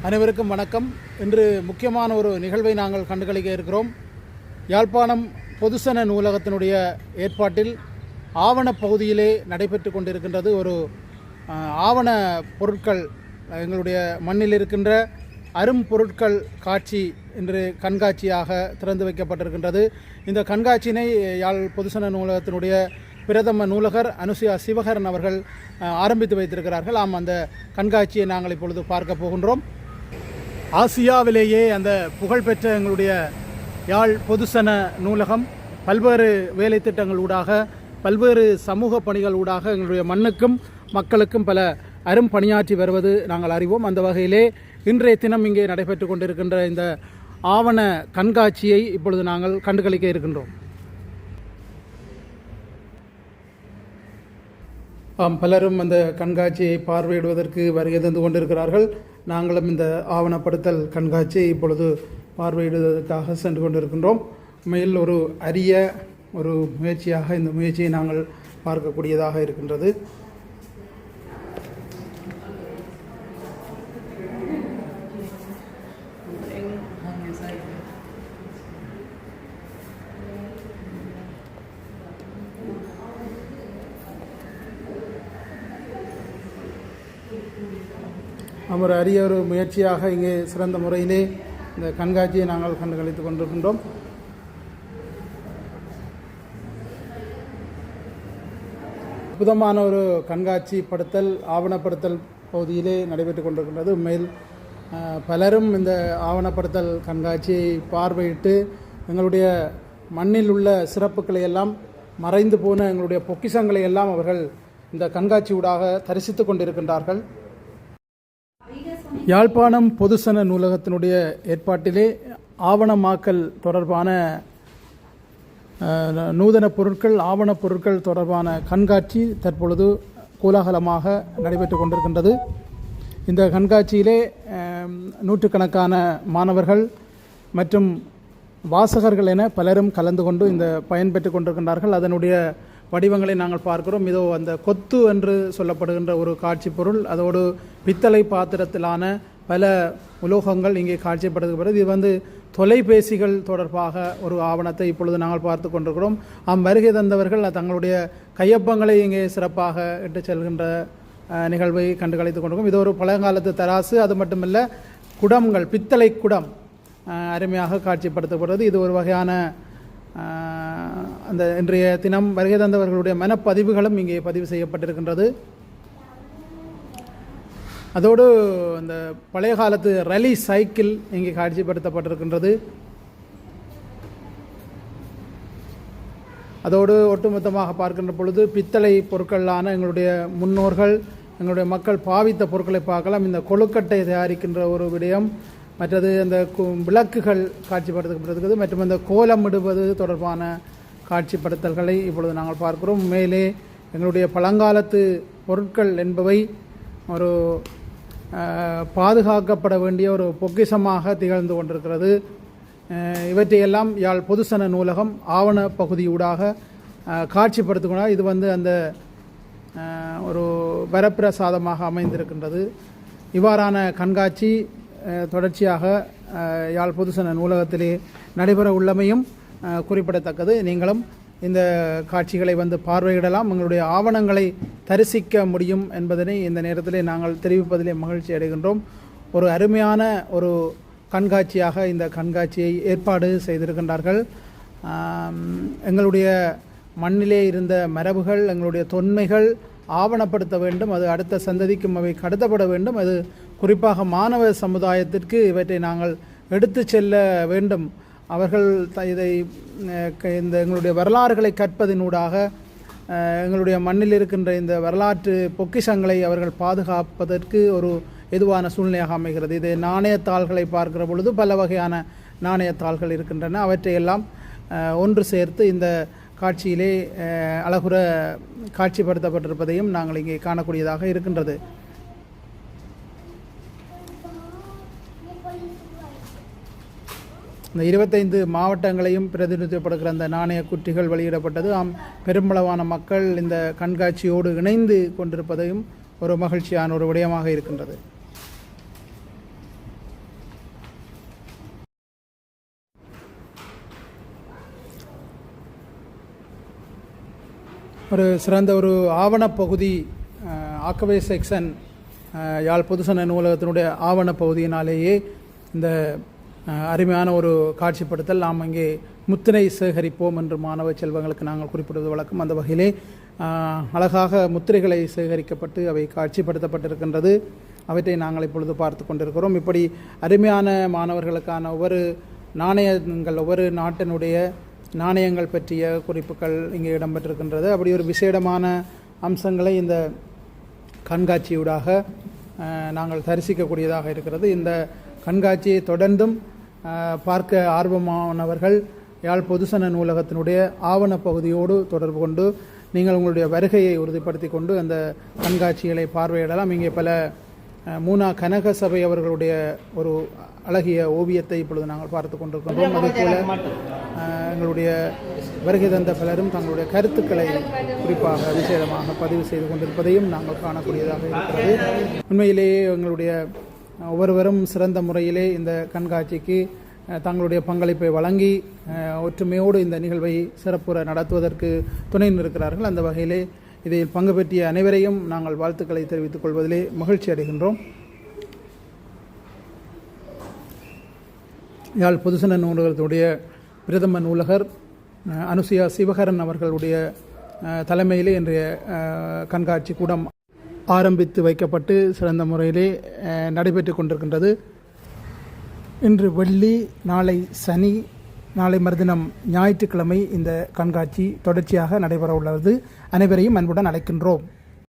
அனைவருக்கும் வணக்கம். இன்று முக்கியமான ஒரு நிகழ்வை நாங்கள் கண்டுகளிக்க இருக்கிறோம். யாழ்ப்பாணம் பொதுசன நூலகத்தினுடைய ஏற்பாட்டில் ஆவணப் பகுதியிலே நடைபெற்று கொண்டிருக்கின்றது. ஒரு ஆவண பொருட்கள், எங்களுடைய மண்ணில் இருக்கின்ற அரும் பொருட்கள் காட்சி இன்று கண்காட்சியாக திறந்து வைக்கப்பட்டிருக்கின்றது. இந்த கண்காட்சியினை யாழ் பொதுசன நூலகத்தினுடைய பிரதம நூலகர் அனுசுயா சிவகரன் அவர்கள் ஆரம்பித்து வைத்திருக்கிறார்கள். அந்த கண்காட்சியை நாங்கள் இப்பொழுது பார்க்க போகின்றோம். ஆசியாவிலேயே அந்த புகழ்பெற்ற எங்களுடைய யாழ் பொதுசன நூலகம் பல்வேறு வேலை திட்டங்களூடாக, பல்வேறு சமூக பணிகளூடாக எங்களுடைய மண்ணுக்கும் மக்களுக்கும் பல அரும் பணியாற்றி வருவது நாங்கள் அறிவோம். அந்த வகையிலே இன்றைய தினம் இங்கே நடைபெற்று கொண்டிருக்கின்ற இந்த ஆவண கண்காட்சியை இப்பொழுது நாங்கள் கண்டுகளிக்க இருக்கின்றோம். பலரும் அந்த கண்காட்சியை பார்வையிடுவதற்கு வருகை தந்து கொண்டிருக்கிறார்கள். நாங்களும் இந்த ஆவணப்படுத்தல் கண்காட்சியை இப்பொழுது பார்வையிடுவதற்காக சென்று கொண்டிருக்கின்றோம். உண்மையில் ஒரு அரிய ஒரு முயற்சியாக இந்த முயற்சியை நாங்கள் பார்க்கக்கூடியதாக இருக்கின்றது. ஒரு அரிய ஒரு முயற்சியாக இங்கே சிறந்த முறையிலே இந்த கண்காட்சியை நாங்கள் கண்டுகளித்துக் கொண்டிருக்கின்றோம். அற்புதமான ஒரு கண்காட்சி படுத்தல், ஆவணப்படுத்தல் பகுதியிலே நடைபெற்று கொண்டிருக்கின்றது. உண்மையில் பலரும் இந்த ஆவணப்படுத்தல் கண்காட்சியை பார்வையிட்டு எங்களுடைய மண்ணில் உள்ள சிறப்புகளை எல்லாம், மறைந்து போன எங்களுடைய பொக்கிஷங்களை எல்லாம் அவர்கள் இந்த கண்காட்சியூடாக தரிசித்து கொண்டிருக்கின்றார்கள். யாழ்ப்பாணம் பொதுசன நூலகத்தினுடைய ஏற்பாட்டிலே ஆவணமாக்கல் தொடர்பான நூதன பொருட்கள், ஆவணப் பொருட்கள் தொடர்பான கண்காட்சி தற்பொழுது கோலாகலமாக நடைபெற்று கொண்டிருக்கின்றது. இந்த கண்காட்சியிலே நூற்றுக்கணக்கான மாணவர்கள் மற்றும் வாசகர்கள் என பலரும் கலந்து கொண்டு இந்த பயன்பெற்று கொண்டிருக்கின்றார்கள். அதனுடைய வடிவங்களை நாங்கள் பார்க்கிறோம். இதோ அந்த கொத்து என்று சொல்லப்படுகின்ற ஒரு காட்சி பொருள், அதோடு பித்தளை பாத்திரத்திலான பல உலோகங்கள் இங்கே காட்சிப்படுத்தப்படுகிறது. இது தொலைபேசிகள் தொடர்பாக ஒரு ஆவணத்தை இப்பொழுது நாங்கள் பார்த்து கொண்டிருக்கிறோம். வருகை தந்தவர்கள் தங்களுடைய கையொப்பங்களை இங்கே சிறப்பாக இட்டு செல்கின்ற நிகழ்வை கண்டுகளித்துக் கொண்டிருக்கிறோம். இது ஒரு பழங்காலத்து தராசு, அது மட்டுமல்ல குடங்கள், பித்தளை குடம் அருமையாக காட்சிப்படுத்தப்படுகிறது. இது ஒரு வகையான அந்த இன்றைய தினம் வருகை தந்தவர்களுடைய மனப்பதிவுகளும் இங்கே பதிவு செய்யப்பட்டிருக்கின்றது. அதோடு அந்த பழைய காலத்து ரலி சைக்கிள் இங்கே காட்சிப்படுத்தப்பட்டிருக்கின்றது. அதோடு ஒட்டுமொத்தமாக பார்க்கின்ற பொழுது பித்தளை பொருட்களான எங்களுடைய முன்னோர்கள், எங்களுடைய மக்கள் பாவித்த பொருட்களை பார்க்கலாம். இந்த கொழுக்கட்டை தயாரிக்கின்ற ஒரு விடயம், மற்றது அந்த விளக்குகள் காட்சிப்படுத்தப்பட்டிருக்கிறது, மற்றும் அந்த கோலமிடுவது தொடர்பான காட்சிப்படுத்தல்களை இப்பொழுது நாங்கள் பார்க்கிறோம். மேலே எங்களுடைய பழங்காலத்து பொருட்கள் என்பவை ஒரு பாதுகாக்கப்பட வேண்டிய ஒரு பொக்கிஷமாக திகழ்ந்து கொண்டிருக்கிறது. இவற்றையெல்லாம் யாழ் பொதுசன நூலகம் ஆவண பகுதியூடாக காட்சிப்படுத்துகிறார். இது அந்த ஒரு வரப்பிரசாதமாக அமைந்திருக்கின்றது. இவ்வாறான கண்காட்சி தொடர்ச்சியாக யாழ் பொதுசன நூலகத்திலே நடைபெற உள்ளமையும் குறிப்பிடத்தக்கது. நீங்களும் இந்த காட்சிகளை பார்வையிடலாம், எங்களுடைய ஆவணங்களை தரிசிக்க முடியும் என்பதனை இந்த நேரத்திலே நாங்கள் தெரிவிப்பதிலே மகிழ்ச்சி அடைகின்றோம். ஒரு அருமையான ஒரு கண்காட்சியாக இந்த கண்காட்சியை ஏற்பாடு செய்திருக்கின்றார்கள். எங்களுடைய மண்ணிலே இருந்த மரபுகள், எங்களுடைய தொன்மைகள் ஆவணப்படுத்த வேண்டும், அது அடுத்த சந்ததிக்கும் அவை கடத்தப்பட வேண்டும். அது குறிப்பாக மாணவ சமுதாயத்திற்கு இவற்றை நாங்கள் எடுத்து செல்ல வேண்டும். அவர்கள் இதை இந்த எங்களுடைய வரலாறுகளை கற்பதினூடாக எங்களுடைய மண்ணில் இருக்கின்ற இந்த வரலாற்று பொக்கிஷங்களை அவர்கள் பாதுகாப்பதற்கு ஒரு எதுவான சூழ்நிலையாக அமைகிறது. இது நாணயத்தாள்களை பார்க்கிற பொழுது பல வகையான நாணயத்தாள்கள் இருக்கின்றன. அவற்றையெல்லாம் ஒன்று சேர்த்து இந்த காட்சியிலே அழகுற காட்சிப்படுத்தப்பட்டிருப்பதையும் நாங்கள் இங்கே காணக்கூடியதாக இருக்கின்றது. இந்த 25 மாவட்டங்களையும் பிரதிநிதிப்படுகிற அந்த நாணய குற்றிகள் வெளியிடப்பட்டது. பெரும்பளவான மக்கள் இந்த கண்காட்சியோடு இணைந்து கொண்டிருப்பதையும் ஒரு மகிழ்ச்சியான ஒரு விடயமாக இருக்கின்றது. ஒரு சிறந்த ஒரு ஆவணப்பகுதி ஆக்கவே செக்ஷன் யாழ் பொதுசன நூலகத்தினுடைய ஆவணப்பகுதியினாலேயே இந்த அருமையான ஒரு காட்சிப்படுத்தல். நாம் அங்கே முத்திரை சேகரிப்போம் என்று மாணவ செல்வங்களுக்கு நாங்கள் குறிப்பிடுவது வழக்கம். அந்த வகையிலே அழகாக முத்திரைகளை சேகரிக்கப்பட்டு அவை காட்சிப்படுத்தப்பட்டிருக்கின்றது. அவற்றை நாங்கள் இப்பொழுது பார்த்து கொண்டிருக்கிறோம். இப்படி அருமையான மாணவர்களுக்கான ஒவ்வொரு நாணயங்கள், ஒவ்வொரு நாட்டினுடைய நாணயங்கள் பற்றிய குறிப்புகள் இங்கே இடம்பெற்றிருக்கின்றது. அப்படி ஒரு விசேடமான அம்சங்களை இந்த கண்காட்சியூடாக நாங்கள் தரிசிக்கக்கூடியதாக இருக்கிறது. இந்த கண்காட்சியை தொடர்ந்தும் பார்க்க ஆர்வமானவர்கள் யாழ் பொதுசன நூலகத்தினுடைய ஆவணப்பகுதியோடு தொடர்பு கொண்டு நீங்கள் உங்களுடைய வருகையை உறுதிப்படுத்தி கொண்டு அந்த கண்காட்சிகளை பார்வையிடலாம். இங்கே பல மூனா கனக சபை அவர்களுடைய ஒரு அழகிய ஓவியத்தை இப்பொழுது நாங்கள் பார்த்து கொண்டிருக்கின்றோம். அதேபோல எங்களுடைய வருகை தந்த பலரும் தங்களுடைய கருத்துக்களை குறிப்பாக விசேடமாக பதிவு செய்து கொண்டிருப்பதையும் நாங்கள் காணக்கூடியதாக இருக்கிறது. உண்மையிலேயே எங்களுடைய ஒவ்வொருவரும் சிறந்த முறையிலே இந்த கண்காட்சிக்கு தங்களுடைய பங்களிப்பை வழங்கி ஒற்றுமையோடு இந்த நிகழ்வை சிறப்புற நடத்துவதற்கு துணை நிற்கிறார்கள். அந்த வகையிலே இதில் பங்கு பெற்றிய அனைவரையும் நாங்கள் வாழ்த்துக்களை தெரிவித்துக் கொள்வதிலே மகிழ்ச்சி அடைகின்றோம். யாழ் பொதுசன நூலகத்துடைய பிரதம நூலகர் அனுசுயா சிவகரன் அவர்களுடைய தலைமையிலே இன்றைய கண்காட்சி கூடம் ஆரம்பித்து வைக்கப்பட்டு சிறந்த முறையிலே நடைபெற்று கொண்டிருக்கின்றது. இன்று வெள்ளி, நாளை சனி, நாளை மறுதினம் ஞாயிற்றுக்கிழமை இந்த கண்காட்சி தொடர்ச்சியாக நடைபெற உள்ளது. அனைவரையும் அன்புடன் அழைக்கின்றோம்.